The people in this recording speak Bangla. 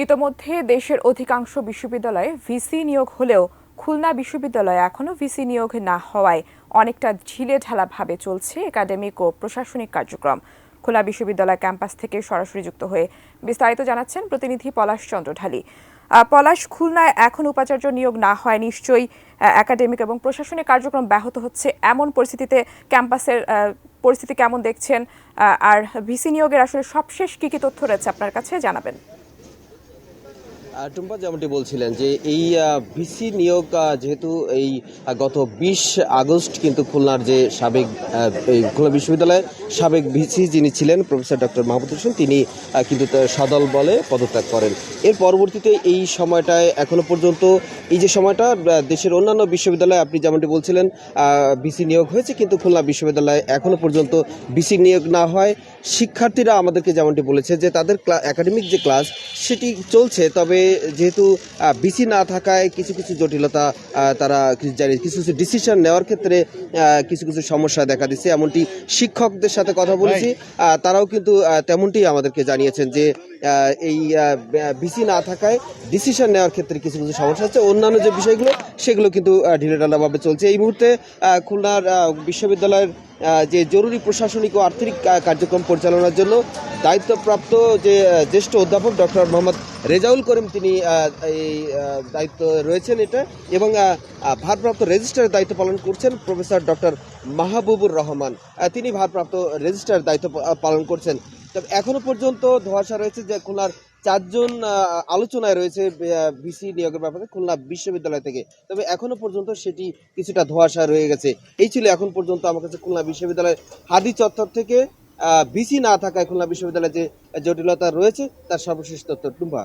ইতোমধ্যে দেশের অধিকাংশ বিশ্ববিদ্যালয়ে ভিসি নিয়োগ হলেও খুলনা বিশ্ববিদ্যালয়ে এখনো ভিসি নিয়োগ না হওয়ায় অনেকটা ঢিলেঢালাভাবে চলছে একাডেমিক ও প্রশাসনিক কার্যক্রম। খুলনা বিশ্ববিদ্যালয় ক্যাম্পাস থেকে সরাসরি যুক্ত হয়ে বিস্তারিত জানাচ্ছেন প্রতিনিধি পলাশ চন্দ্র ঢালী। পলাশ, খুলনায় এখন উপাচার্য নিয়োগ না হয় নিশ্চয়ই একাডেমিক এবং প্রশাসনিক কার্যক্রম ব্যাহত হচ্ছে। এমন পরিস্থিতিতে ক্যাম্পাসের পরিস্থিতি কেমন দেখছেন, আর ভিসি নিয়োগের আসলে সবশেষ কি কি তথ্য রয়েছে আপনার কাছে জানাবেন। টুম্পা যেমনটি বলছিলেন যে এই ভিসি নিয়োগ যেহেতু এই গত ২০ আগস্ট কিন্তু খুলনার যে সাবেক খুলনা বিশ্ববিদ্যালয়ের সাবেক ভিসি যিনি ছিলেন প্রফেসর ডক্টর মাহমুদুল হোসেন তিনি কিন্তু সদল বলে পদত্যাগ করেন। এর পরবর্তীতে এই সময়টায় এখনো পর্যন্ত এই যে সময়টা দেশের অন্যান্য বিশ্ববিদ্যালয়ে আপনি যেমনটি বলছিলেন ভিসি নিয়োগ হয়েছে, কিন্তু খুলনা বিশ্ববিদ্যালয়ে এখনো পর্যন্ত ভিসি নিয়োগ না হয়। শিক্ষার্থীরা আমাদেরকে যেমনটি বলেছে যে তাদের একাডেমিক যে ক্লাস সেটি চলছে, তবে যেহেতু ভিসি না থাকায় কিছু কিছু জটিলতা তারা কিছু কিছু ডিসিশন নেওয়ার ক্ষেত্রে কিছু কিছু সমস্যা দেখা দিচ্ছে। এমনটি শিক্ষকদের সাথে কথা বলেছি, তারাও কিন্তু তেমনটি আমাদেরকে জানিয়েছেন যে এই ভিসি না থাকায় ডিসিশন নেওয়ার ক্ষেত্রে কিছু কিছু সমস্যা হচ্ছে। অন্যান্য যে বিষয়গুলো সেগুলো কিন্তু ঢিলেঢালাভাবে চলছে। এই মুহূর্তে খুলনার বিশ্ববিদ্যালয়ের যে জরুরি প্রশাসনিক ও আর্থিক কার্যক্রম পরিচালনার জন্য দায়িত্বপ্রাপ্ত যে জ্যেষ্ঠ অধ্যাপক ডক্টর মোহাম্মদ রেজাউল করিম তিনি এই দায়িত্ব রয়েছেন এটা, এবং ভারপ্রাপ্ত রেজিস্ট্রারের দায়িত্ব পালন করছেন প্রফেসর ডক্টর মাহবুবুর রহমান, তিনি ভারপ্রাপ্ত রেজিস্ট্রার দায়িত্ব পালন করছেন। তবে এখনো পর্যন্ত ধোঁয়াশা রয়েছে যে খুলনার ৪ জন আলোচনায় রয়েছে ভিসি নিয়োগের ব্যাপারে খুলনা বিশ্ববিদ্যালয় থেকে, তবে এখনো পর্যন্ত সেটি কিছুটা ধোঁয়াশা রয়ে গেছে। এই ছিল এখন পর্যন্ত আমার কাছে খুলনা বিশ্ববিদ্যালয়ের হাদি চত্বর থেকে ভিসি না থাকায় খুলনা বিশ্ববিদ্যালয়ে যে জটিলতা রয়েছে তার সর্বশেষ তথ্য। টুম্পা।